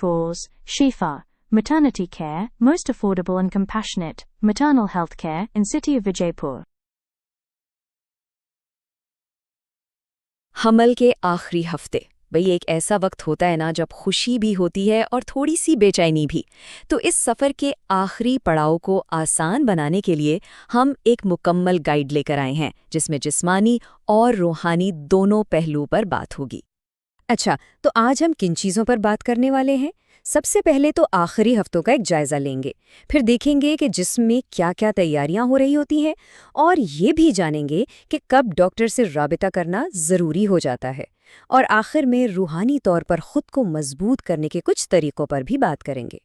Pause. Shifa. Maternity care, most affordable and compassionate, maternal health care in city of Vijaypur. हमल के आखिरी हफ्ते भाई एक ऐसा वक्त होता है ना जब खुशी भी होती है और थोड़ी सी बेचैनी भी। तो इस सफ़र के आखिरी पड़ाव को आसान बनाने के लिए हम एक मुकम्मल गाइड लेकर आए हैं जिसमें जिस्मानी और रूहानी दोनों पहलुओं पर बात होगी। अच्छा, तो आज हम किन चीज़ों पर बात करने वाले हैं? सबसे पहले तो आखिरी हफ्तों का एक जायज़ा लेंगे, फिर देखेंगे कि जिस्म में क्या क्या तैयारियां हो रही होती हैं और ये भी जानेंगे कि कब डॉक्टर से राबिता करना ज़रूरी हो जाता है, और आखिर में रूहानी तौर पर ख़ुद को मजबूत करने के कुछ तरीक़ों पर भी बात करेंगे।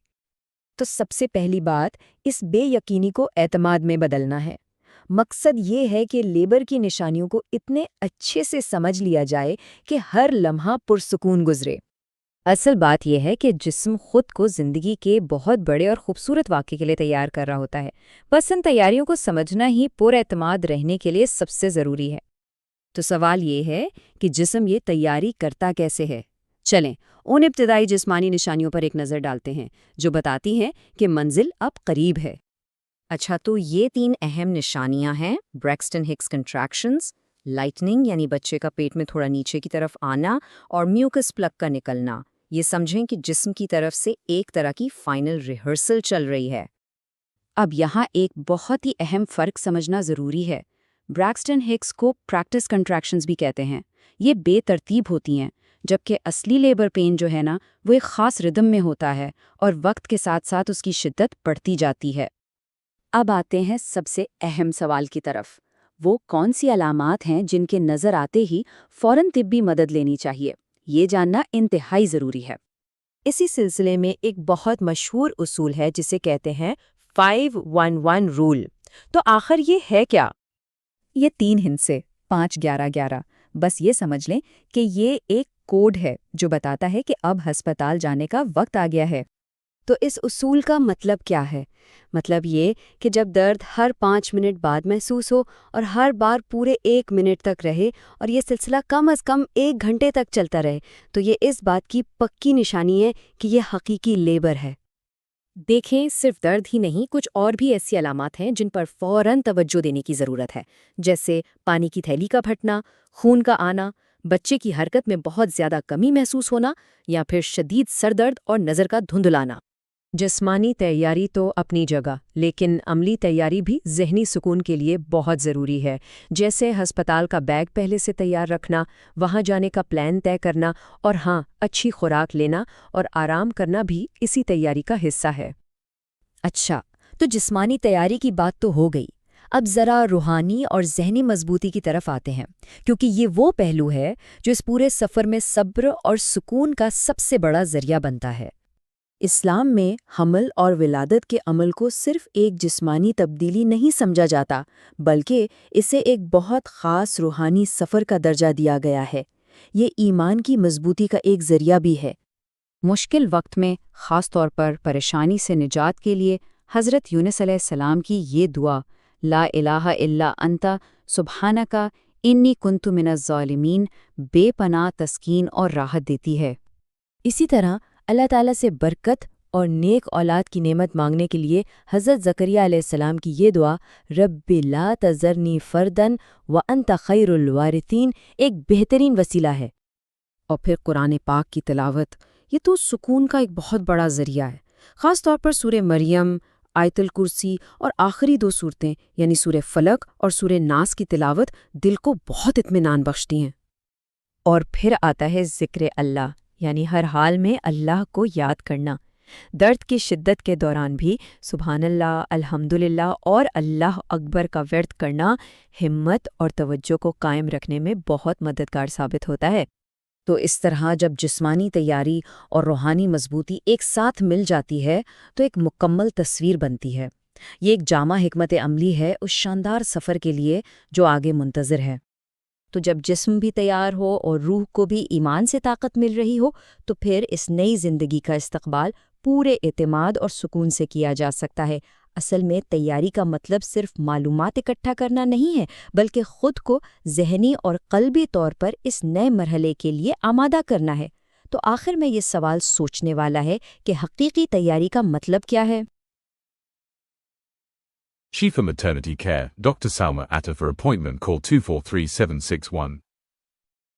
तो सबसे पहली बात, इस बेयकीनी को एतमाद में बदलना है। मकसद ये है कि लेबर की निशानियों को इतने अच्छे से समझ लिया जाए कि हर लम्हा पुरसुकून गुजरे। असल बात यह है कि जिस्म खुद को ज़िंदगी के बहुत बड़े और खूबसूरत वाक़े के लिए तैयार कर रहा होता है, बस इन तैयारियों को समझना ही पुरएतमाद रहने के लिए सबसे ज़रूरी है। तो सवाल ये है कि जिस्म ये तैयारी करता कैसे है? चलें उन इब्तिदाई जिस्मानी निशानियों पर एक नज़र डालते हैं जो बताती हैं कि मंजिल अब करीब है। अच्छा, तो ये 3 अहम निशानियां हैं: ब्रैक्सटन हिक्स कंट्रैक्शंस, लाइटनिंग यानी बच्चे का पेट में थोड़ा नीचे की तरफ आना, और म्यूकस प्लग का निकलना। ये समझें कि जिस्म की तरफ से एक तरह की फाइनल रिहर्सल चल रही है। अब यहाँ एक बहुत ही अहम फ़र्क समझना ज़रूरी है। ब्रैक्सटन हिक्स को प्रैक्टिस कंट्रैक्शंस भी कहते हैं। ये बेतरतीब होती हैं, जबकि असली लेबर पेन जो है ना, वो एक ख़ास रिदम में होता है और वक्त के साथ साथ उसकी शिद्दत बढ़ती जाती है। अब आते हैं सबसे अहम सवाल की तरफ। वो कौन सी अलामात हैं जिनके नज़र आते ही फ़ौरन तिब्बी मदद लेनी चाहिए? ये जानना इंतहाई ज़रूरी है। इसी सिलसिले में एक बहुत मशहूर उसूल है जिसे कहते हैं 5-1-1 रूल। तो आखिर ये है क्या? ये 3 हिस्से 5-11-11। बस ये समझ लें कि ये एक कोड है जो बताता है कि अब अस्पताल जाने का वक्त आ गया है। तो इस उसूल का मतलब क्या है? मतलब ये कि जब दर्द हर 5 मिनट बाद महसूस हो और हर बार पूरे 1 मिनट तक रहे और ये सिलसिला कम से कम 1 घंटे तक चलता रहे, तो ये इस बात की पक्की निशानी है कि ये हकीकी लेबर है। देखें, सिर्फ दर्द ही नहीं, कुछ और भी ऐसी अलामात हैं जिन पर फ़ौरन तवज्जो देने की ज़रूरत है, जैसे पानी की थैली का फटना, खून का आना, बच्चे की हरकत में बहुत ज़्यादा कमी महसूस होना, या फिर शदीद सरदर्द और नज़र का धुंधलाना। जिस्मानी तैयारी तो अपनी जगह, लेकिन अमली तैयारी भी ज़हनी सुकून के लिए बहुत ज़रूरी है। जैसे अस्पताल का बैग पहले से तैयार रखना, वहाँ जाने का प्लान तय करना, और हाँ, अच्छी खुराक लेना और आराम करना भी इसी तैयारी का हिस्सा है। अच्छा, तो जिस्मानी तैयारी की बात तो हो गई। अब ज़रा रूहानी और ज़हनी मजबूती की तरफ आते हैं, क्योंकि ये वो पहलू है जो इस पूरे सफ़र में सब्र और सुकून का सबसे बड़ा ज़रिया बनता है। इस्लाम में हमल और विलादत के अमल को सिर्फ एक जिस्मानी तब्दीली नहीं समझा जाता, बल्कि इसे एक बहुत ख़ास रूहानी सफ़र का दर्जा दिया गया है। ये ईमान की मजबूती का एक ज़रिया भी है। मुश्किल वक्त में, ख़ास तौर पर परेशानी से निजात के लिए, हज़रत यूनुस अलैहिस्सलाम की ये दुआ, ला इलाहा इल्ला अंता सुब्हानका इन्नी कुन्तु मिनज़-ज़ालिमीन, बेपनाह तस्कीन और राहत देती है। इसी तरह अल्लाह ताला से बरकत और नेक औलाद की नेमत मांगने के लिए हज़रत ज़करिया अलैहिस्सलाम की ये दुआ, रब्बि ला तज़रनी फ़र्दन व अंता खैरुल वारिसीन, एक बेहतरीन वसीला है। और फिर कुरान पाक की तिलावत, ये तो सुकून का एक बहुत बड़ा ज़रिया है। ख़ास तौर पर सूरे मरियम, आयतुल कुर्सी और आखिरी 2 सूरतें यानी सूरे फलक और सूरे नास की तिलावत दिल को बहुत इत्मीनान बख्शती हैं। और फिर आता है ज़िक्र अल्लाह, यानी हर हाल में अल्लाह को याद करना। दर्द की शिद्दत के दौरान भी सुभानअल्लाह, अल्हम्दुलिल्लाह और अल्लाह अकबर का वर्द करना हिम्मत और तवज्जो को कायम रखने में बहुत मददगार साबित होता है। तो इस तरह जब जिस्मानी तैयारी और रूहानी मजबूती एक साथ मिल जाती है तो एक मुकम्मल तस्वीर बनती है। ये एक जामा हिकमत अमली है उस शानदार सफ़र के लिए जो आगे मुंतज़िर है। तो जब जिस्म भी तैयार हो और रूह को भी ईमान से ताकत मिल रही हो, तो फिर इस नई ज़िंदगी का इस्तक़बाल पूरे एतमाद और सुकून से किया जा सकता है। असल में तैयारी का मतलब सिर्फ मालूमात इकट्ठा करना नहीं है, बल्कि ख़ुद को ज़हनी और क़ल्बी तौर पर इस नए मरहले के लिए आमादा करना है। تو آخر میں یہ سوال سوچنے والا ہے کہ حقیقی تیاری کا مطلب کیا ہے؟ Shifa Maternity Care, Dr. Salma Atta for appointment call 243761.